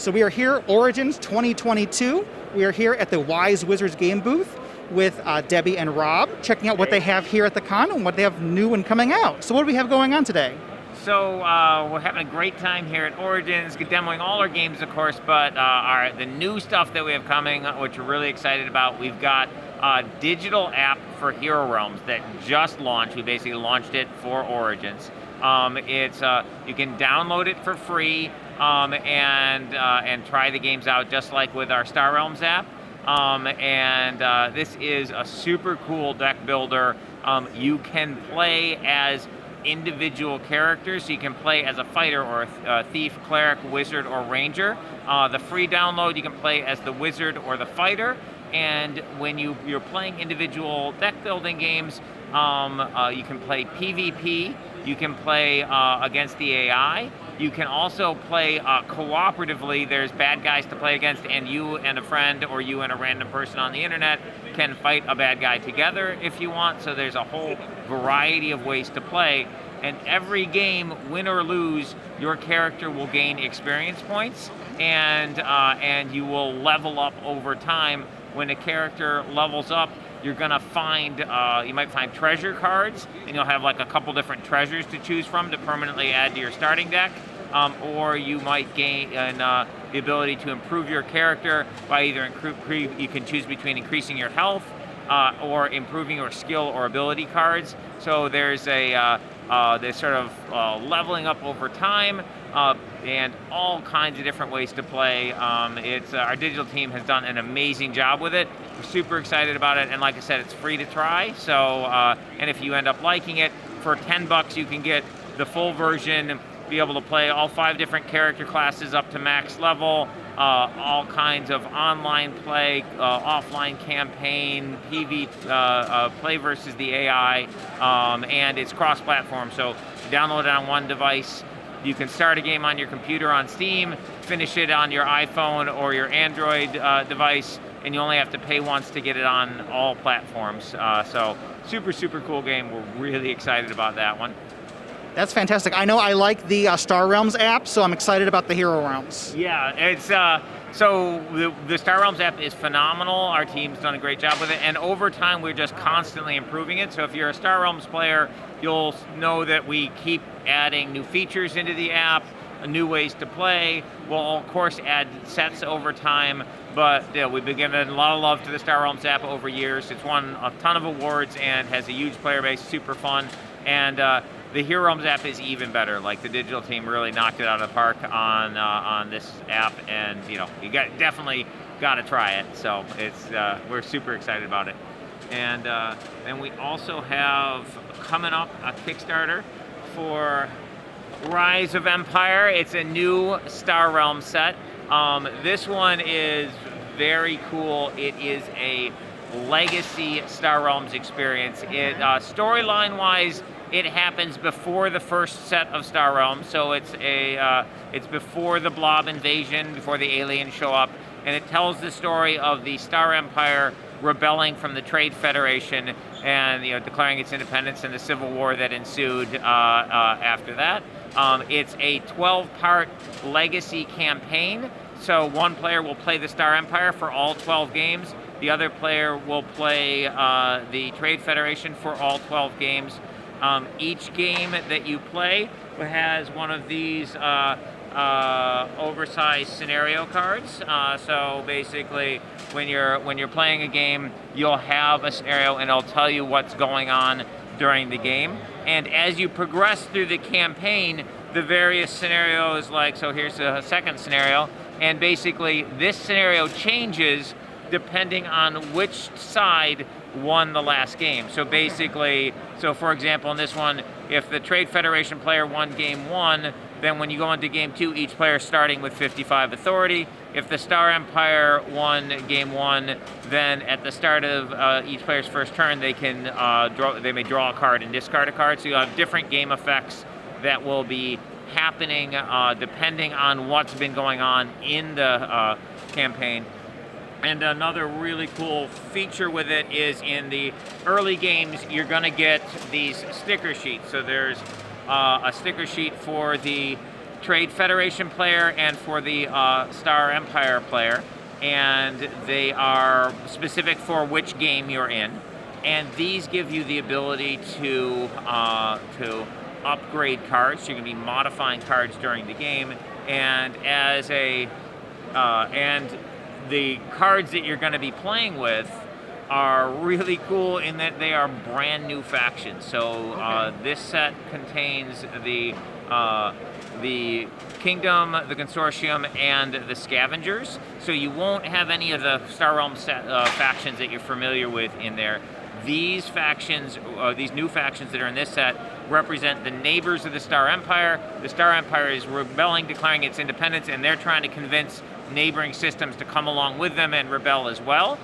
So we are here, Origins 2022. We are here at the Wise Wizards game booth with Debbie and Rob, checking out what they have here at the con and what they have new and coming out. So what do we have going on today? So we're having a great time here at Origins, demoing all our games, of course, but the new stuff that we have coming, which we're really excited about, we've got a digital app for Hero Realms that just launched. We basically launched it for Origins. You can download it for free and try the games out, just like with our Star Realms app. This is a super cool deck builder. You can play as individual characters, so you can play as a fighter or a thief, cleric, wizard, or ranger. The free download, you can play as the wizard or the fighter, and when you're playing individual deck building games, you can play PvP, you can play against the AI, you can also play cooperatively. There's bad guys to play against, and you and a friend or you and a random person on the internet can fight a bad guy together if you want. So there's a whole variety of ways to play, and every game, win or lose, your character will gain experience points, and you will level up over time. When a character levels up, you're gonna find, you might find treasure cards, and you'll have like a couple different treasures to choose from to permanently add to your starting deck. Or you might gain the ability to improve your character by either you can choose between increasing your health or improving your skill or ability cards. So there's there's sort of leveling up over time and all kinds of different ways to play. Our digital team has done an amazing job with it. We're super excited about it, and like I said, it's free to try. So and if you end up liking it, for $10 you can get the full version, be able to play all 5 different character classes up to max level, all kinds of online play, offline campaign, PV, play versus the AI, and it's cross-platform. So download it on one device. You can start a game on your computer on Steam, finish it on your iPhone or your Android device, and you only have to pay once to get it on all platforms. So super, super cool game. We're really excited about that one. That's fantastic. I know I like the Star Realms app, so I'm excited about the Hero Realms. Yeah, it's so the Star Realms app is phenomenal. Our team's done a great job with it, and over time we're just constantly improving it. So if you're a Star Realms player, you'll know that we keep adding new features into the app, new ways to play. We'll of course add sets over time, but we've been giving a lot of love to the Star Realms app over years. It's won a ton of awards and has a huge player base, super fun, and the Hero Realms app is even better. Like, the digital team really knocked it out of the park on this app, and you definitely got to try it. So we're super excited about it. And then we also have coming up a Kickstarter for Rise of Empire. It's a new Star Realms set. This one is very cool. It is a legacy Star Realms experience. Storyline-wise, it happens before the first set of Star Realms, so it's before the Blob invasion, before the aliens show up, and it tells the story of the Star Empire rebelling from the Trade Federation and declaring its independence and the civil war that ensued after that. It's a 12-part legacy campaign, so one player will play the Star Empire for all 12 games. The other player will play the Trade Federation for all 12 games. Each game that you play has one of these oversized scenario cards. So basically, when you're playing a game, you'll have a scenario and it'll tell you what's going on during the game. And as you progress through the campaign, the various scenarios, so here's a second scenario, and basically this scenario changes depending on which side won the last game. So basically, for example, in this one, if the Trade Federation player won game 1, then when you go into game 2, each player is starting with 55 authority. If the Star Empire won game 1, then at the start of each player's first turn, they may draw a card and discard a card. So you'll have different game effects that will be happening depending on what's been going on in the campaign. And another really cool feature with it is in the early games, you're going to get these sticker sheets. So there's a sticker sheet for the Trade Federation player and for the Star Empire player, and they are specific for which game you're in. And these give you the ability to upgrade cards. So you're going to be modifying cards during the game, and and the cards that you're going to be playing with are really cool in that they are brand new factions. So this set contains the Kingdom, the Consortium, and the Scavengers. So you won't have any of the Star Realm factions that you're familiar with in there. These factions, these new factions that are in this set, represent the neighbors of the Star Empire. The Star Empire is rebelling, declaring its independence, and they're trying to convince neighboring systems to come along with them and rebel as well.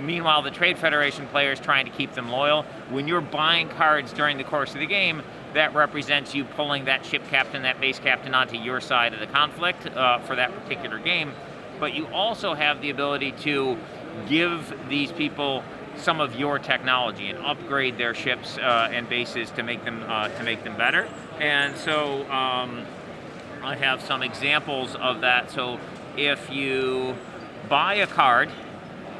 Meanwhile, the Trade Federation player is trying to keep them loyal. When you're buying cards during the course of the game, that represents you pulling that ship captain, that base captain onto your side of the conflict for that particular game. But you also have the ability to give these people some of your technology and upgrade their ships and bases to make them better. And so I have some examples of that. So if you buy a card,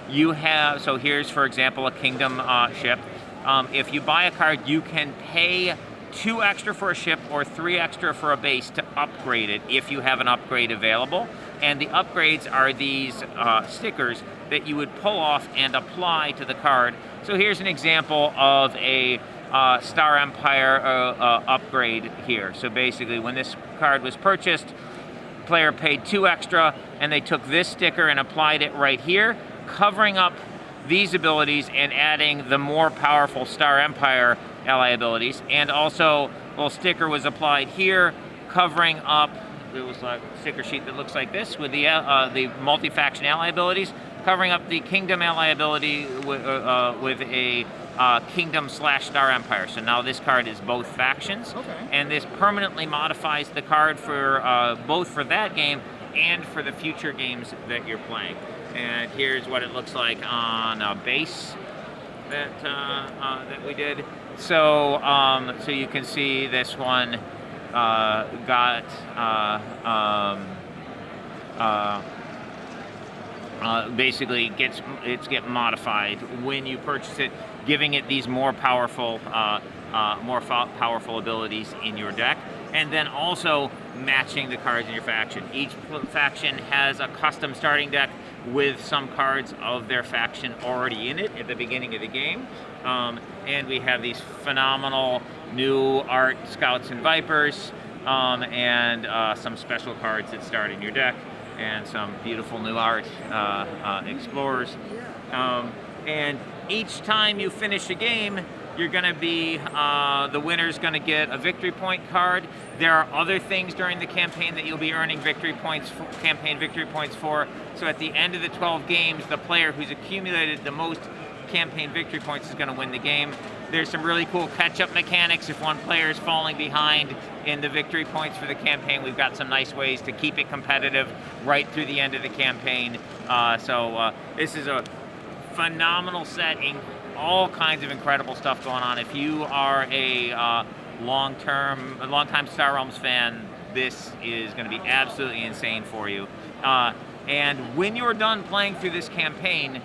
you have, so here's for example a Kingdom ship. If you buy a card, you can pay 2 extra for a ship or 3 extra for a base to upgrade it if you have an upgrade available. And the upgrades are these stickers that you would pull off and apply to the card. So here's an example of a Star Empire upgrade here. So basically when this card was purchased, player paid 2 extra and they took this sticker and applied it right here, covering up these abilities and adding the more powerful Star Empire ally abilities. And also a little sticker was applied here, covering up, it was like a sticker sheet that looks like this with the multi-faction ally abilities, covering up the Kingdom ally ability with a Kingdom/Star Empire. So now this card is both factions, and this permanently modifies the card for both for that game and for the future games that you're playing. And here's what it looks like on a base that we did. So so you can see this one got basically gets modified when you purchase it, giving it these more powerful abilities in your deck, and then also matching the cards in your faction. Each faction has a custom starting deck with some cards of their faction already in it at the beginning of the game. And we have these phenomenal new art Scouts and Vipers, and some special cards that start in your deck, and some beautiful new art Explorers. And each time you finish a game, you're going to be, the winner's going to get a victory point card. There are other things during the campaign that you'll be earning victory points, campaign victory points for. So at the end of the 12 games, the player who's accumulated the most campaign victory points is going to win the game. There's some really cool catch-up mechanics. If one player is falling behind in the victory points for the campaign, we've got some nice ways to keep it competitive right through the end of the campaign. So this is a phenomenal setting. All kinds of incredible stuff going on. If you are a long-time Star Realms fan, this is going to be absolutely insane for you. And when you're done playing through this campaign,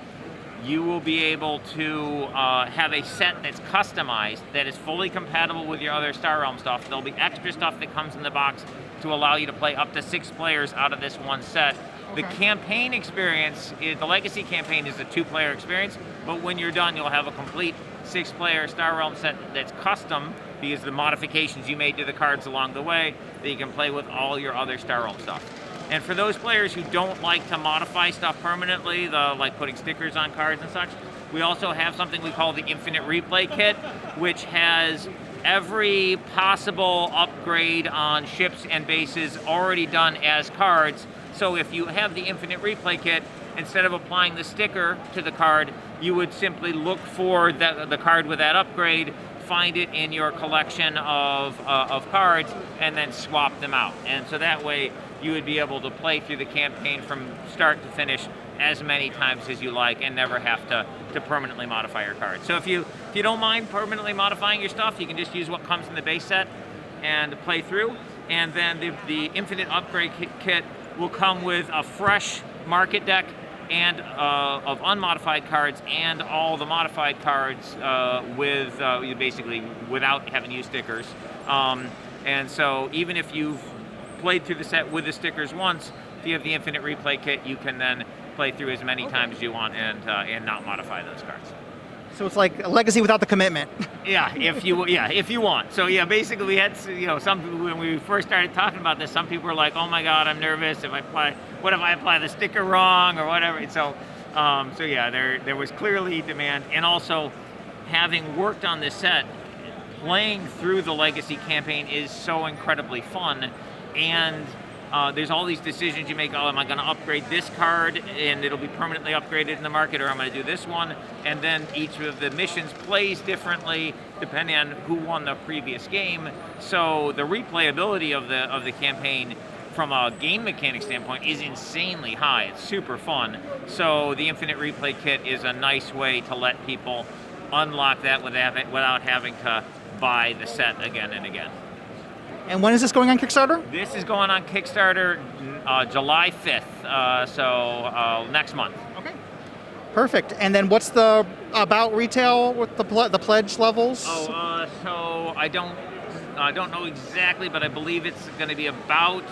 you will be able to have a set that's customized, that is fully compatible with your other Star Realm stuff. There'll be extra stuff that comes in the box to allow you to play up to 6 players out of this one set. The campaign experience, the Legacy campaign is a 2-player experience, but when you're done, you'll have a complete 6-player Star Realm set that's custom, because of the modifications you made to the cards along the way, that you can play with all your other Star Realm stuff. And for those players who don't like to modify stuff permanently, like putting stickers on cards and such, we also have something we call the Infinite Replay Kit, which has every possible upgrade on ships and bases already done as cards. So if you have the Infinite Replay Kit, instead of applying the sticker to the card, you would simply look for the card with that upgrade, find it in your collection of cards, and then swap them out. And so that way you would be able to play through the campaign from start to finish as many times as you like and never have to permanently modify your cards. So if you don't mind permanently modifying your stuff, you can just use what comes in the base set and play through. and then the Infinite Upgrade Kit will come with a fresh market deck and of unmodified cards and all the modified cards with basically without having to use stickers. And so even if you've played through the set with the stickers once, if you have the Infinite Replay Kit, you can then play through as many times as you want and not modify those cards. So it's like a legacy without the commitment. If you want. So basically we had some people, when we first started talking about this, some people were like, "Oh my God, I'm nervous. What if I apply the sticker wrong or whatever?" And so there was clearly demand, and also having worked on this set, playing through the Legacy campaign is so incredibly fun, and there's all these decisions you make. Oh, am I going to upgrade this card and it'll be permanently upgraded in the market, or I'm going to do this one? And then each of the missions plays differently depending on who won the previous game. So the replayability of the campaign from a game mechanic standpoint is insanely high. It's super fun. So the Infinite Replay Kit is a nice way to let people unlock that without having to buy the set again and again. And when is this going on Kickstarter? This is going on Kickstarter July 5th, so next month. Okay. Perfect. And then what's the about retail with the pledge levels? So I don't know exactly, but I believe it's going to be about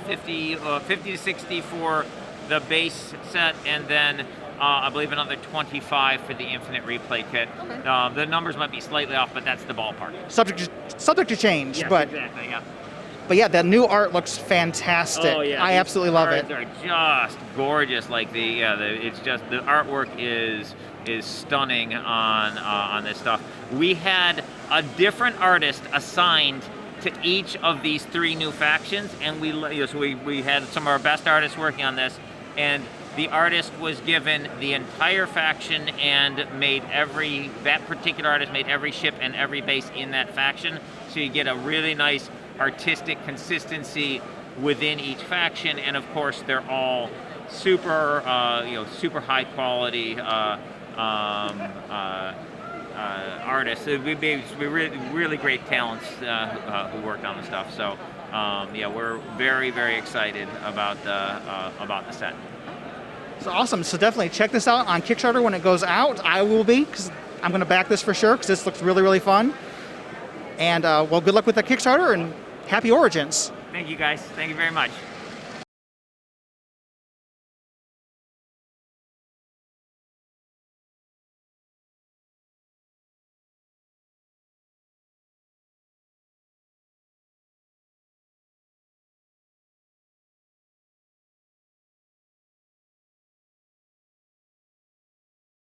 50 to 60 for the base set, and then I believe another 25 for the Infinite Replay Kit. Okay. The numbers might be slightly off, but that's the ballpark. Subject to change. Yes, but exactly, yeah. But yeah, the new art looks fantastic. Oh yeah, I absolutely love it. They're just gorgeous. Like it's just the artwork is stunning on this stuff. We had a different artist assigned to each of these 3 new factions, and we had some of our best artists working on this, and the artist was given the entire faction and that particular artist made every ship and every base in that faction. So you get a really nice artistic consistency within each faction, and of course they're all super high quality artists. We really great talents who worked on the stuff. So we're very, very excited about the set. So awesome. So definitely check this out on Kickstarter when it goes out. I will be, because I'm going to back this for sure, because this looks really, really fun. And good luck with the Kickstarter, and happy Origins. Thank you, guys. Thank you very much.